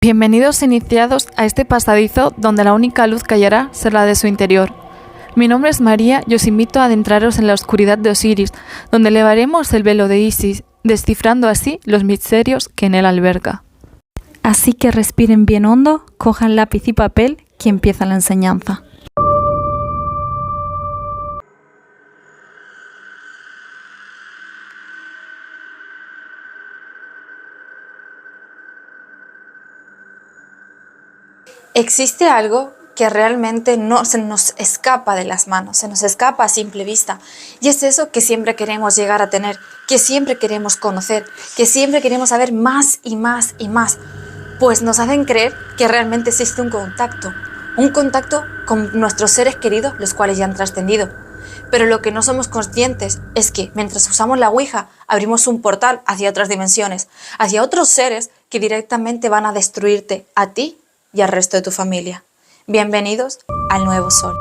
Bienvenidos iniciados a este pasadizo donde la única luz que hallará será la de su interior. Mi nombre es María y os invito a adentraros en la oscuridad de Osiris, donde elevaremos el velo de Isis, descifrando así los misterios que en él alberga. Así que respiren bien hondo, cojan lápiz y papel, que empieza la enseñanza. Existe algo que realmente no se nos escapa de las manos, se nos escapa a simple vista. Y es eso que siempre queremos llegar a tener, que siempre queremos conocer, que siempre queremos saber más y más y más. Pues nos hacen creer que realmente existe un contacto con nuestros seres queridos, los cuales ya han trascendido. Pero lo que no somos conscientes es que mientras usamos la Ouija, abrimos un portal hacia otras dimensiones, hacia otros seres que directamente van a destruirte a ti y al resto de tu familia. Bienvenidos al nuevo sol.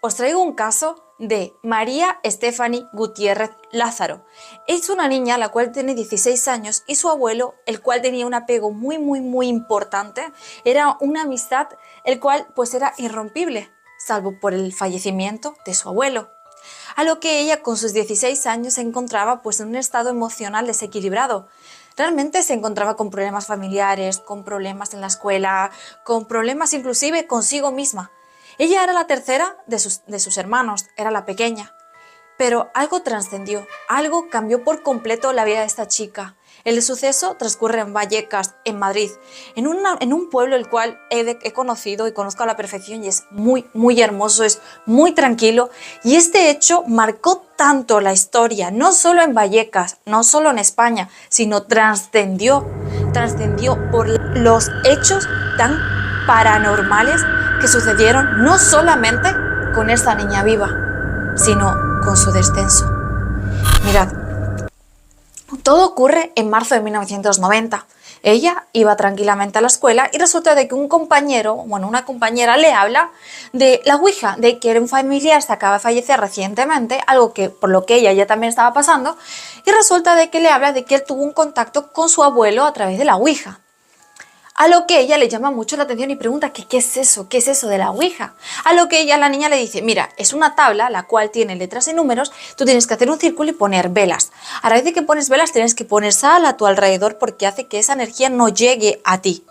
Os traigo un caso de María Stephanie Gutiérrez Lázaro. Es una niña la cual tiene 16 años y su abuelo, el cual tenía un apego muy importante, era una amistad el cual pues era irrompible, salvo por el fallecimiento de su abuelo. A lo que ella con sus 16 años se encontraba pues en un estado emocional desequilibrado. Realmente se encontraba con problemas familiares, con problemas en la escuela, con problemas inclusive consigo misma. Ella era la tercera de sus hermanos, era la pequeña. Pero algo trascendió, algo cambió por completo la vida de esta chica. El suceso transcurre en Vallecas, en Madrid, en un pueblo el cual he conocido y conozco a la perfección y es muy hermoso, es muy tranquilo. Y este hecho marcó tanto la historia, no solo en Vallecas, no solo en España, sino trascendió por los hechos tan paranormales que sucedieron no solamente con esta niña viva, sino con su descenso. Mirad, todo ocurre en marzo de 1990. Ella iba tranquilamente a la escuela y resulta de que una compañera le habla de la Ouija, de que un familiar se acaba de fallecer recientemente, algo que por lo que ella ya también estaba pasando, y resulta de que le habla de que él tuvo un contacto con su abuelo a través de la Ouija. A lo que ella le llama mucho la atención y pregunta que qué es eso de la Ouija. A lo que la niña le dice, mira, es una tabla la cual tiene letras y números, tú tienes que hacer un círculo y poner velas. A raíz de que pones velas tienes que poner sal a tu alrededor porque hace que esa energía no llegue a ti.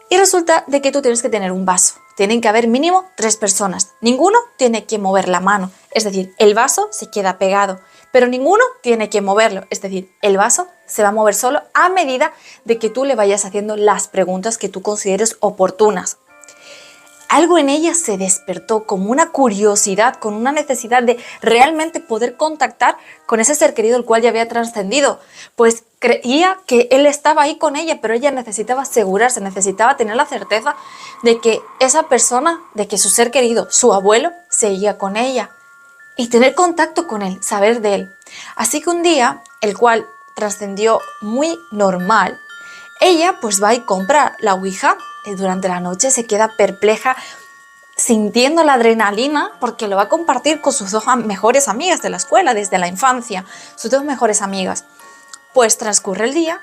Y resulta de que tú tienes que tener un vaso. Tienen que haber mínimo 3 personas. Ninguno tiene que mover la mano, es decir, el vaso se queda pegado. Pero ninguno tiene que moverlo, es decir, el vaso se va a mover solo a medida de que tú le vayas haciendo las preguntas que tú consideres oportunas. Algo en ella se despertó como una curiosidad, con una necesidad de realmente poder contactar con ese ser querido el cual ya había trascendido. Pues creía que él estaba ahí con ella, pero ella necesitaba asegurarse, necesitaba tener la certeza de que esa persona, de que su ser querido, su abuelo, seguía con ella. Y tener contacto con él, saber de él. Así que un día, el cual trascendió muy normal, ella pues va y compra la Ouija y durante la noche se queda perpleja sintiendo la adrenalina porque lo va a compartir con sus 2 mejores amigas de la escuela desde la infancia, sus 2 mejores amigas. Pues transcurre el día,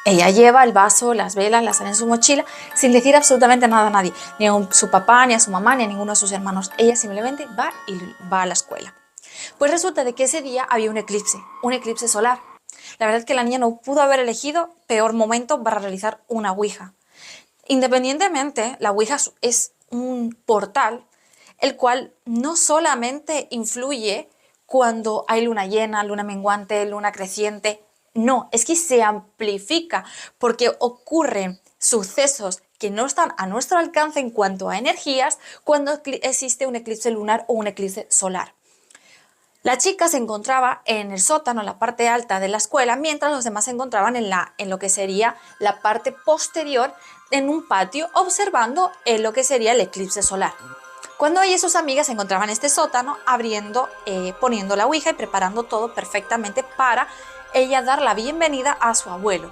ella lleva el vaso, las velas, las sale en su mochila sin decir absolutamente nada a nadie, ni a su papá, ni a su mamá, ni a ninguno de sus hermanos. Ella simplemente va a la escuela. Pues resulta de que ese día había un eclipse solar. La verdad es que la niña no pudo haber elegido peor momento para realizar una Ouija. Independientemente, la Ouija es un portal el cual no solamente influye cuando hay luna llena, luna menguante, luna creciente. No, es que se amplifica porque ocurren sucesos que no están a nuestro alcance en cuanto a energías cuando existe un eclipse lunar o un eclipse solar. La chica se encontraba en el sótano, en la parte alta de la escuela, mientras los demás se encontraban en lo que sería la parte posterior, en un patio, observando lo que sería el eclipse solar. Cuando ella y sus amigas se encontraban en este sótano, poniendo la Ouija y preparando todo perfectamente para ella dar la bienvenida a su abuelo.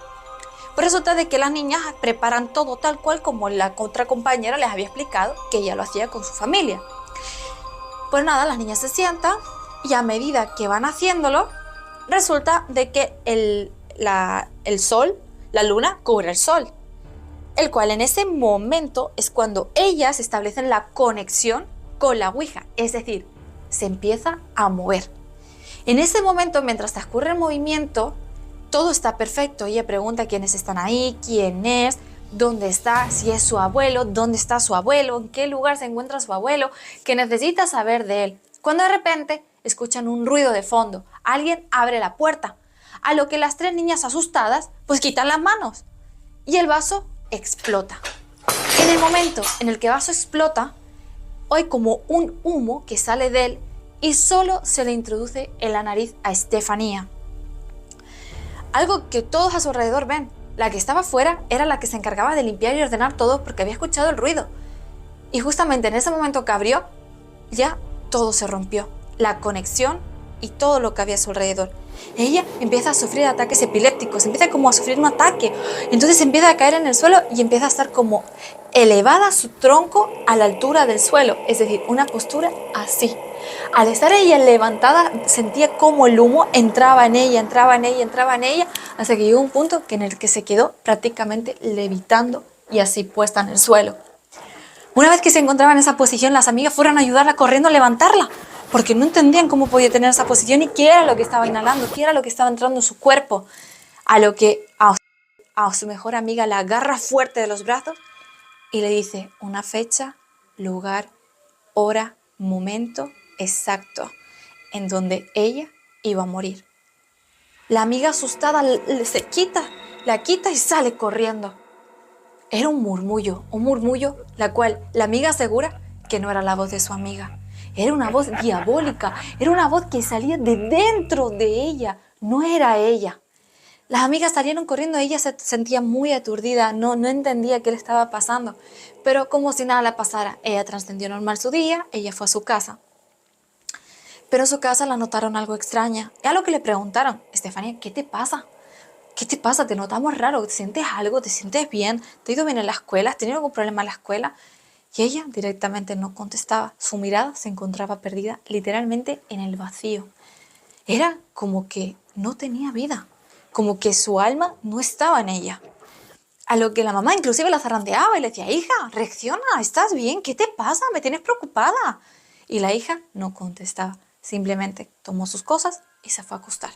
Pues resulta de que las niñas preparan todo tal cual como la otra compañera les había explicado que ella lo hacía con su familia. Pues nada, las niñas se sientan y a medida que van haciéndolo, resulta de que el sol, la luna, cubre el sol. El cual en ese momento es cuando ellas establecen la conexión con la ouija, es decir, se empieza a mover. En ese momento, mientras transcurre el movimiento, todo está perfecto. Ella pregunta quiénes están ahí, quién es, dónde está, si es su abuelo, dónde está su abuelo, en qué lugar se encuentra su abuelo, que necesita saber de él. Cuando de repente escuchan un ruido de fondo, alguien abre la puerta, a lo que las tres niñas asustadas pues quitan las manos y el vaso explota. En el momento en el que el vaso explota, hay como un humo que sale de él y solo se le introduce en la nariz a Estefanía. Algo que todos a su alrededor ven. La que estaba fuera era la que se encargaba de limpiar y ordenar todo porque había escuchado el ruido. Y justamente en ese momento que abrió, ya todo se rompió. La conexión y todo lo que había a su alrededor. Ella empieza a sufrir ataques epilépticos, empieza como a sufrir un ataque. Entonces empieza a caer en el suelo y empieza a estar como elevada su tronco a la altura del suelo. Es decir, una postura así. Al estar ella levantada, sentía como el humo entraba en ella, entraba en ella, entraba en ella, hasta que llegó un punto en el que se quedó prácticamente levitando y así puesta en el suelo. Una vez que se encontraba en esa posición, las amigas fueron a ayudarla corriendo a levantarla, porque no entendían cómo podía tener esa posición y qué era lo que estaba inhalando, qué era lo que estaba entrando en su cuerpo. A lo que a su mejor amiga la agarra fuerte de los brazos y le dice una fecha, lugar, hora, momento exacto en donde ella iba a morir. La amiga asustada la quita y sale corriendo. Era un murmullo, la cual la amiga asegura que no era la voz de su amiga. Era una voz diabólica, era una voz que salía de dentro de ella, no era ella. Las amigas salieron corriendo, ella se sentía muy aturdida, no entendía qué le estaba pasando, pero como si nada le pasara, ella trascendió normal su día, ella fue a su casa. Pero en su casa la notaron algo extraña. Y a lo que le preguntaron, Estefanía, ¿qué te pasa? ¿Qué te pasa? Te notamos raro, ¿te sientes algo? ¿Te sientes bien? ¿Te ha ido bien en la escuela? ¿Has tenido algún problema en la escuela? Y ella directamente no contestaba. Su mirada se encontraba perdida literalmente en el vacío. Era como que no tenía vida, como que su alma no estaba en ella. A lo que la mamá inclusive la zarandeaba y le decía, hija, reacciona, ¿estás bien? ¿Qué te pasa? Me tienes preocupada. Y la hija no contestaba. Simplemente tomó sus cosas y se fue a acostar.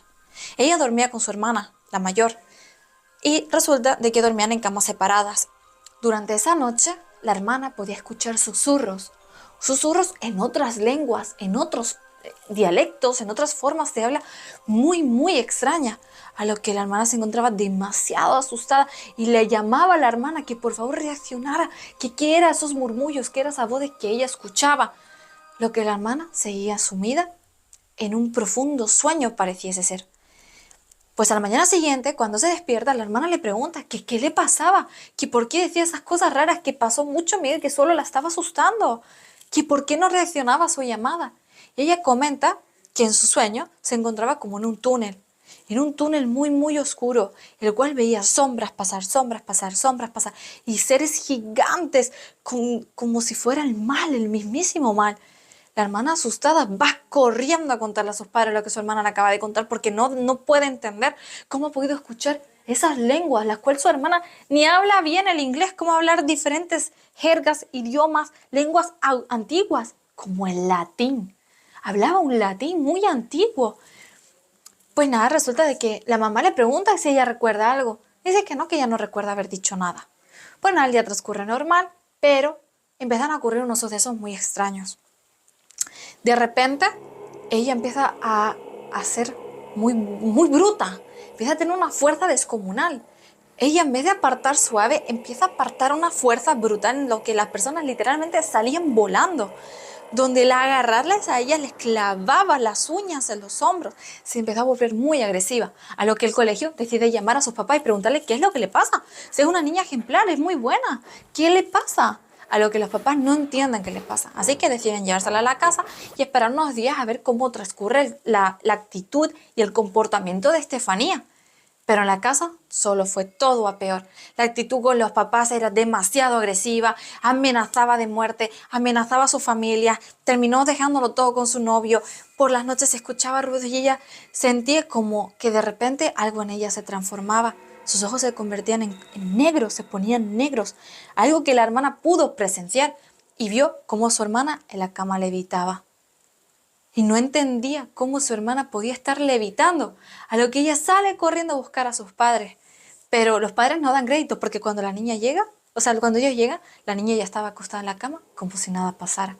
Ella dormía con su hermana, la mayor, y resulta de que dormían en camas separadas. Durante esa noche, la hermana podía escuchar susurros en otras lenguas, en otros dialectos, en otras formas de habla muy extraña, a lo que la hermana se encontraba demasiado asustada y le llamaba a la hermana que por favor reaccionara, que qué era esos murmullos, que era esa voz que ella escuchaba. Lo que la hermana seguía sumida en un profundo sueño pareciese ser. Pues a la mañana siguiente, cuando se despierta, la hermana le pregunta que qué le pasaba, que por qué decía esas cosas raras, que pasó mucho miedo, que solo la estaba asustando, que por qué no reaccionaba a su llamada. Y ella comenta que en su sueño se encontraba como en un túnel muy oscuro, el cual veía sombras pasar, y seres gigantes como si fuera el mal, el mismísimo mal. La hermana asustada va corriendo a contarle a sus padres lo que su hermana le acaba de contar porque no puede entender cómo ha podido escuchar esas lenguas, las cuales su hermana ni habla bien el inglés, cómo hablar diferentes jergas, idiomas, lenguas antiguas, como el latín. Hablaba un latín muy antiguo. Pues nada, resulta de que la mamá le pregunta si ella recuerda algo. Dice que ella no recuerda haber dicho nada. Pues nada, el día transcurre normal, pero empiezan a ocurrir unos sucesos muy extraños. De repente, ella empieza a ser muy bruta, empieza a tener una fuerza descomunal. Ella, en vez de apartar suave, empieza a apartar una fuerza brutal en lo que las personas literalmente salían volando. Donde al agarrarles a ella les clavaba las uñas en los hombros. Se empezó a volver muy agresiva, a lo que el colegio decide llamar a sus papás y preguntarle qué es lo que le pasa. Si es una niña ejemplar, es muy buena, ¿qué le pasa? a lo que los papás no entienden qué les pasa. Así que deciden llevársela a la casa y esperar unos días a ver cómo transcurre la actitud y el comportamiento de Estefanía. Pero en la casa solo fue todo a peor. La actitud con los papás era demasiado agresiva, amenazaba de muerte, amenazaba a su familia, terminó dejándolo todo con su novio. Por las noches se escuchaba ruido y ella sentía como que de repente algo en ella se transformaba. Sus ojos se convertían en negros, se ponían negros. Algo que la hermana pudo presenciar y vio cómo su hermana en la cama levitaba. Y no entendía cómo su hermana podía estar levitando, a lo que ella sale corriendo a buscar a sus padres. Pero los padres no dan crédito porque cuando la niña llega, cuando ellos llegan, la niña ya estaba acostada en la cama como si nada pasara.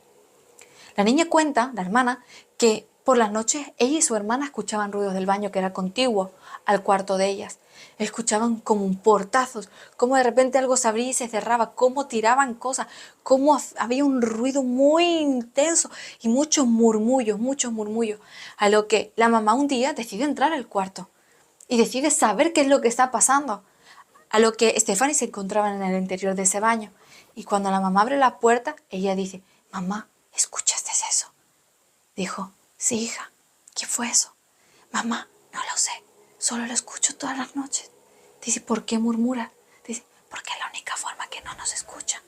La niña cuenta, la hermana, que por las noches ella y su hermana escuchaban ruidos del baño que era contiguo al cuarto de ellas. Escuchaban como un portazos, como de repente algo se abría y se cerraba, cómo tiraban cosas, cómo había un ruido muy intenso y muchos murmullos, a lo que la mamá un día decide entrar al cuarto y decide saber qué es lo que está pasando, a lo que Stephanie se encontraba en el interior de ese baño. Y cuando la mamá abre la puerta, ella dice: mamá, ¿escuchaste eso? Dijo: sí, hija. ¿Qué fue eso? Mamá, no lo sé. Solo lo escucho todas las noches. Dice: ¿por qué murmura? Dice: porque es la única forma que no nos escuchan.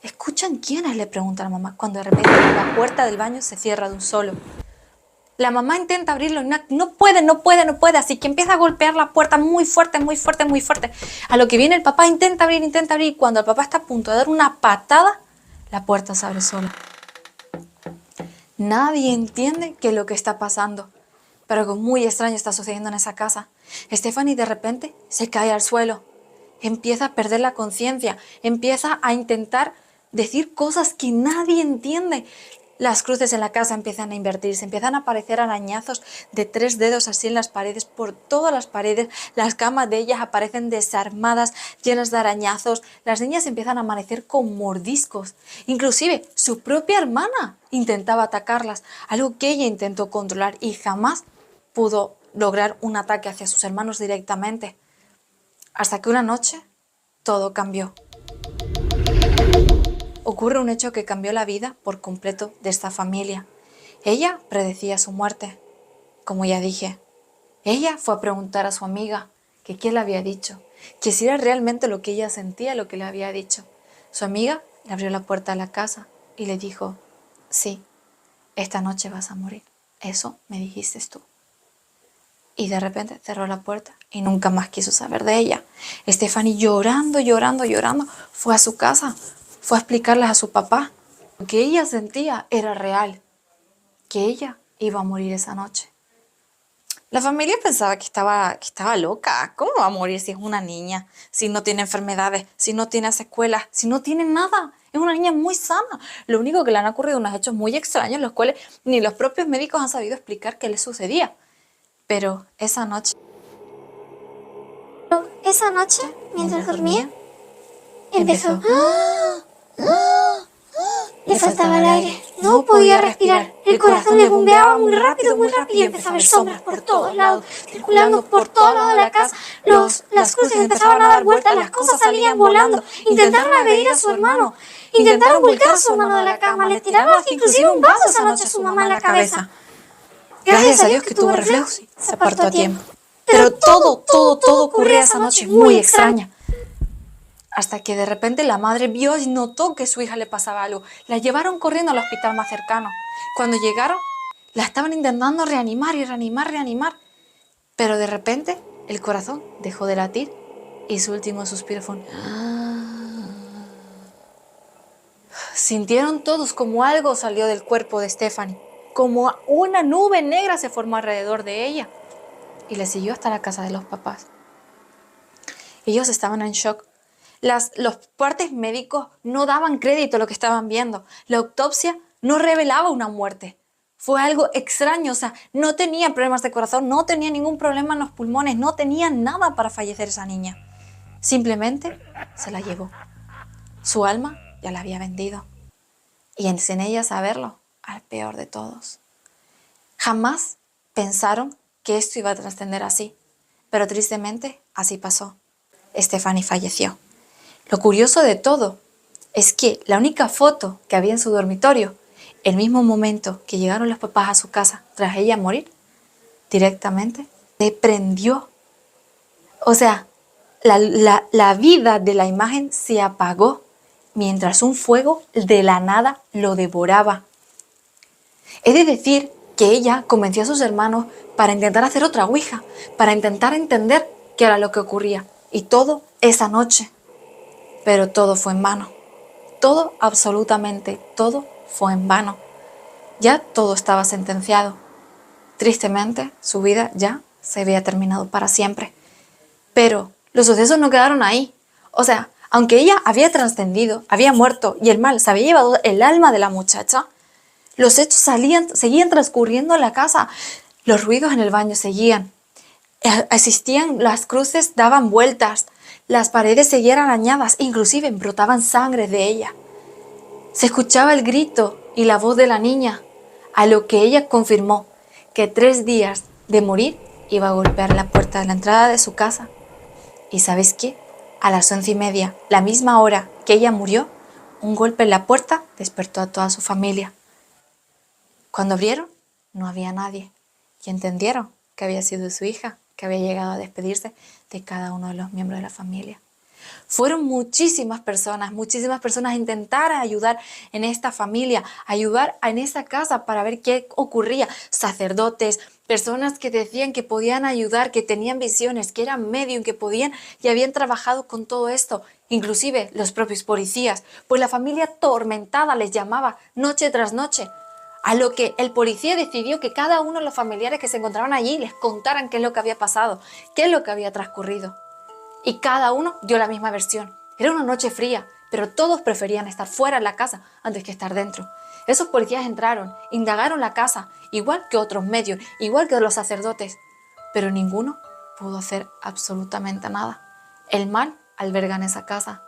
¿Escuchan quiénes?, le pregunta la mamá, cuando de repente la puerta del baño se cierra de un solo. La mamá intenta abrirlo y no puede, así que empieza a golpear la puerta muy fuerte. A lo que viene el papá, intenta abrir, y cuando el papá está a punto de dar una patada, la puerta se abre sola. Nadie entiende qué es lo que está pasando, pero algo muy extraño está sucediendo en esa casa. Stephanie de repente se cae al suelo, empieza a perder la conciencia, empieza a intentar decir cosas que nadie entiende. Las cruces en la casa empiezan a invertirse, empiezan a aparecer arañazos de 3 dedos así en las paredes, por todas las paredes. Las camas de ellas aparecen desarmadas, llenas de arañazos. Las niñas empiezan a amanecer con mordiscos. Inclusive su propia hermana intentaba atacarlas, algo que ella intentó controlar y jamás pudo lograr un ataque hacia sus hermanos directamente. Hasta que una noche todo cambió. Ocurre un hecho que cambió la vida por completo de esta familia. Ella predecía su muerte, como ya dije. Ella fue a preguntar a su amiga que qué le había dicho, que si era realmente lo que ella sentía lo que le había dicho. Su amiga le abrió la puerta de la casa y le dijo: sí, esta noche vas a morir. Eso me dijiste tú. Y de repente cerró la puerta y nunca más quiso saber de ella. Stephanie llorando, fue a su casa. Fue a explicarles a su papá. Lo que ella sentía era real, que ella iba a morir esa noche. La familia pensaba que estaba loca. ¿Cómo va a morir si es una niña? Si no tiene enfermedades, si no tiene secuelas, si no tiene nada. Es una niña muy sana. Lo único que le han ocurrido unos hechos muy extraños, los cuales ni los propios médicos han sabido explicar qué le sucedía. Pero esa noche, mientras dormía, empezó. Le faltaba el aire, no podía respirar. El corazón le bombeaba muy rápido y empezó a ver sombras por todos lados, circulando por todos lados de la casa. Las cruces empezaban a dar vueltas, las cosas salían volando. Intentaron agredir a su hermano, intentaron volcar a su hermano de la cama, le tiraron hasta inclusive un vaso esa noche a su mamá en la cabeza. gracias a Dios que tuvo reflejos y se apartó a tiempo. Pero todo ocurría esa noche muy extraña. Hasta que de repente la madre vio y notó que a su hija le pasaba algo. La llevaron corriendo al hospital más cercano. Cuando llegaron, la estaban intentando reanimar. Pero de repente el corazón dejó de latir y su último suspiro fue un... Sintieron todos como algo salió del cuerpo de Stephanie. Como una nube negra se formó alrededor de ella. Y le siguió hasta la casa de los papás. Ellos estaban en shock. Los partes médicos no daban crédito a lo que estaban viendo. La autopsia no revelaba una muerte. Fue algo extraño, no tenía problemas de corazón, no tenía ningún problema en los pulmones, no tenía nada para fallecer esa niña. Simplemente se la llevó. Su alma ya la había vendido. Y sin ella saberlo, al peor de todos. Jamás pensaron que esto iba a trascender así, pero tristemente así pasó. Stephanie falleció. Lo curioso de todo es que la única foto que había en su dormitorio, el mismo momento que llegaron los papás a su casa tras ella morir, directamente se prendió. O sea, la vida de la imagen se apagó mientras un fuego de la nada lo devoraba. Es de decir que ella convenció a sus hermanos para intentar hacer otra ouija, para intentar entender qué era lo que ocurría. Y todo esa noche. Pero todo fue en vano. Todo, absolutamente todo, fue en vano. Ya todo estaba sentenciado. Tristemente, su vida ya se había terminado para siempre. Pero los sucesos no quedaron ahí. O sea, aunque ella había trascendido, había muerto y el mal se había llevado el alma de la muchacha, los hechos seguían transcurriendo en la casa. Los ruidos en el baño seguían. Existían, las cruces daban vueltas, las paredes seguían arañadas, inclusive brotaban sangre de ella. Se escuchaba el grito y la voz de la niña, a lo que ella confirmó que 3 días de morir iba a golpear la puerta de la entrada de su casa. ¿Y sabéis qué? A las 11:30, la misma hora que ella murió, un golpe en la puerta despertó a toda su familia. Cuando abrieron, no había nadie y entendieron que había sido su hija, que había llegado a despedirse de cada uno de los miembros de la familia. Fueron muchísimas personas a intentar ayudar en esta familia, ayudar en esa casa para ver qué ocurría. Sacerdotes, personas que decían que podían ayudar, que tenían visiones, que eran medium, que podían y habían trabajado con todo esto. Inclusive los propios policías, pues la familia atormentada les llamaba noche tras noche. A lo que el policía decidió que cada uno de los familiares que se encontraban allí les contaran qué es lo que había pasado, qué es lo que había transcurrido. Y cada uno dio la misma versión. Era una noche fría, pero todos preferían estar fuera de la casa antes que estar dentro. Esos policías entraron, indagaron la casa, igual que otros medios, igual que los sacerdotes, pero ninguno pudo hacer absolutamente nada. El mal alberga en esa casa.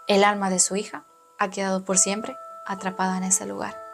El alma de su hija ha quedado por siempre atrapada en ese lugar.